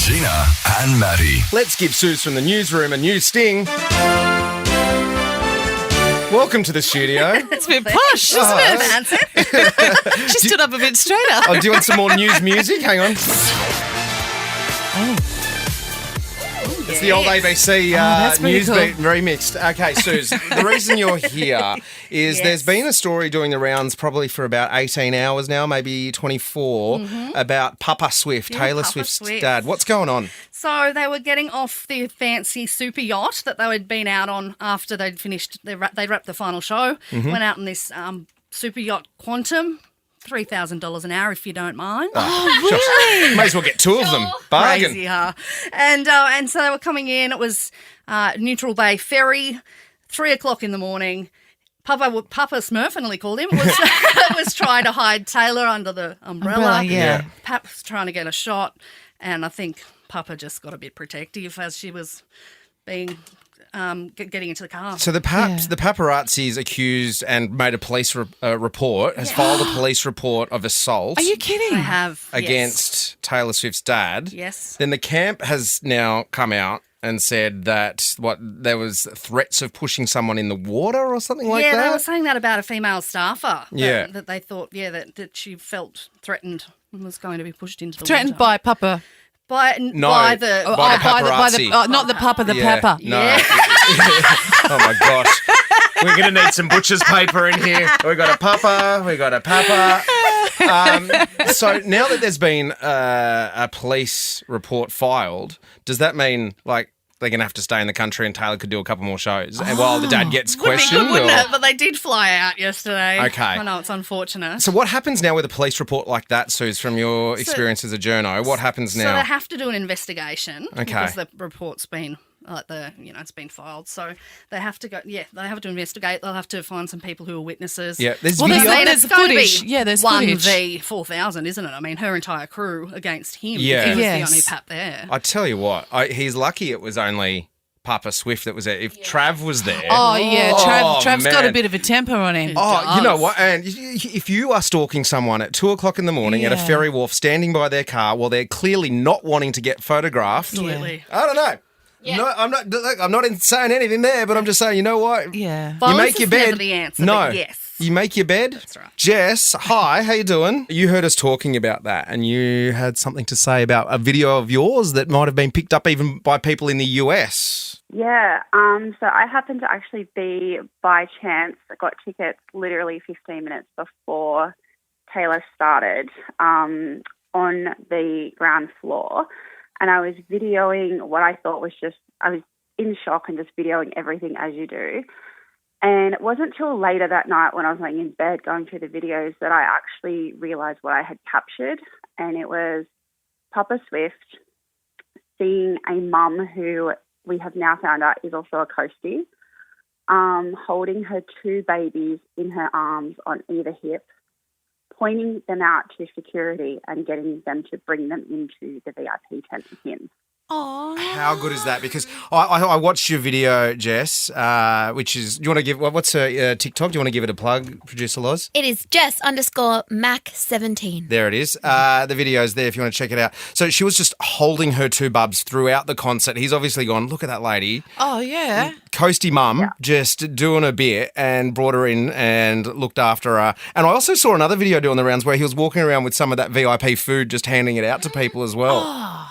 Gina and Matty. Let's give Suze from the newsroom a new sting. Welcome to the studio. It's a bit posh, isn't it? Fancy. She stood up a bit straighter. Oh, do you want some more news music? Hang on. It's the old ABC that's pretty news cool. beat remixed. Okay, Suze, the reason you're here is there's been a story doing the rounds probably for about 18 hours now, maybe 24, about Papa Swift, Taylor Papa Swift's Swift. dad. What's going on? So they were getting off the fancy super yacht that they had been out on after they'd finished. They wrapped the final show. Went out on this super yacht Quantum. $3,000 an hour, if you don't mind. Really? May as well get two of them. Bargain. Crazy, huh? And so they were coming in. It was Neutral Bay Ferry, 3:00 in the morning. Papa Smurf, I nearly called him, was trying to hide Taylor under the umbrella. Yeah. Pap's trying to get a shot, and I think Papa just got a bit protective as she was being getting into the car. So the paparazzi's accused and made a police report, has filed a police report of assault Are you kidding? I have against Taylor Swift's dad. Yes. Then the camp has now come out and said that there was threats of pushing someone in the water or something like Yeah, that. they were saying that about a female staffer. Yeah. That they thought, that she felt threatened and was going to be pushed into the Threatened water. by Papa. by No. the By the paparazzi. Not the Papa, the Yeah, Pepper. No. Yeah. Oh my gosh. We're going to need some butcher's paper in here. We got a papa. We got a papa. So now that there's been a police report filed, does that mean like they're going to have to stay in the country and Taylor could do a couple more shows and while the dad gets questioned? Wouldn't or- it? But they did fly out yesterday. Okay. I know, it's unfortunate. So what happens now with a police report like that, Suze, from your experience as a journo? What happens So now? they have to do an investigation Okay. because the report's been it's been filed. So they have to go. Yeah, they have to investigate. They'll have to find some people who are witnesses. Yeah, there's Well, video. there's It's going to footage. be Yeah, there's 1v4,000, isn't it? I mean, her entire crew against him. Yeah. He was Yes. the only pap there. I tell you what, he's lucky it was only Papa Swift that was there. If Trav was there... Oh, yeah. Trav's got a man. bit of a temper on him. Oh, you know does. what? And if you are stalking someone at 2:00 in the morning at a Yeah. ferry wharf, standing by their car while they're clearly not wanting to get photographed, Absolutely. I don't know. Yeah. No, I'm not saying anything there, but I'm just saying, you know what? Yeah. You Violence make your is bed. never the answer, No. but yes. You make your bed. That's right. Jess, hi, how you doing? You heard us talking about that and you had something to say about a video of yours that might have been picked up even by people in the US. Yeah, so I happened to actually be, by chance, I got tickets literally 15 minutes before Taylor started on the ground floor, and I was videoing what I thought was I was in shock and just videoing everything as you do. And it wasn't till later that night when I was laying in bed going through the videos that I actually realised what I had captured, and it was Papa Swift seeing a mum who we have now found out is also a Coastie, holding her two babies in her arms on either hip, pointing them out to security and getting them to bring them into the VIP tent with him. How good is that? Because I watched your video, Jess, which is, do you want to give, what's her TikTok? Do you want to give it a plug, Producer Loz? It is Jess_Mac17. There it is. The video's there if you want to check it out. So she was just holding her two bubs throughout the concert. He's obviously gone, look at that lady. Oh, yeah. Coastie mum just doing a bit and brought her in and looked after her. And I also saw another video doing the rounds where he was walking around with some of that VIP food, just handing it out to people as well.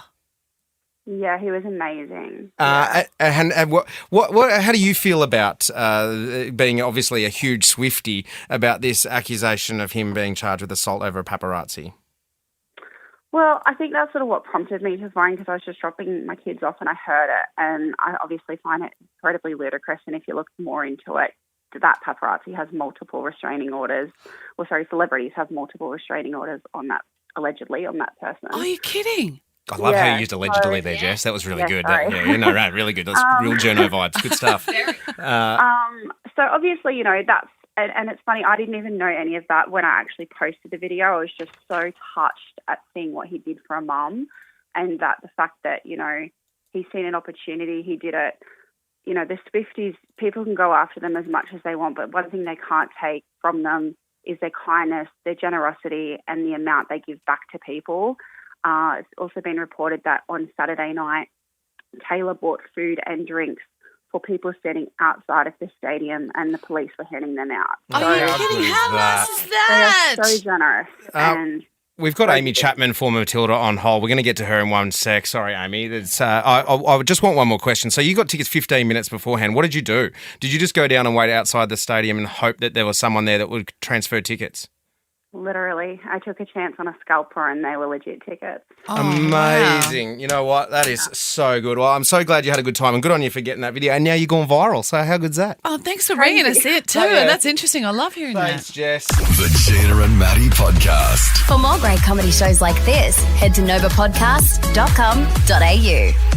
Yeah, he was amazing. And what, how do you feel about being obviously a huge Swiftie about this accusation of him being charged with assault over a paparazzi? Well, I think that's sort of what prompted me to find, because I was just dropping my kids off and I heard it, and I obviously find it incredibly ludicrous. And if you look more into it, that paparazzi has multiple restraining orders. Celebrities have multiple restraining orders on that, allegedly, on that person. Are you kidding? I love how Yeah, you used allegedly there, Jess. That was really Yeah, good. sorry. Right, really good. That's real journo vibes. Good stuff. So obviously, that's, and it's funny, I didn't even know any of that when I actually posted the video. I was just so touched at seeing what he did for a mum, and that the fact that, he's seen an opportunity, he did it. The Swifties, people can go after them as much as they want, but one thing they can't take from them is their kindness, their generosity, and the amount they give back to people. It's also been reported that on Saturday night, Taylor bought food and drinks for people standing outside of the stadium, and the police were handing them out. Are you How kidding? good is How that? nice is They that? are so generous. And We've got Amy Chapman, former Matilda, on hold. We're going to get to her in one sec. Sorry, Amy. I just want one more question. So you got tickets 15 minutes beforehand. What did you do? Did you just go down and wait outside the stadium and hope that there was someone there that would transfer tickets? literally, I took a chance on a scalper and they were legit tickets. Oh, Amazing. wow. You know what? That is so good. Well, I'm so glad you had a good time and good on you for getting that video. And now you're going viral. So how good's that? Oh, thanks for bringing us it too. Yeah. That's interesting. I love hearing Thanks, that. Jess. The Gina and Matty Podcast. For more great comedy shows like this, head to novapodcast.com.au.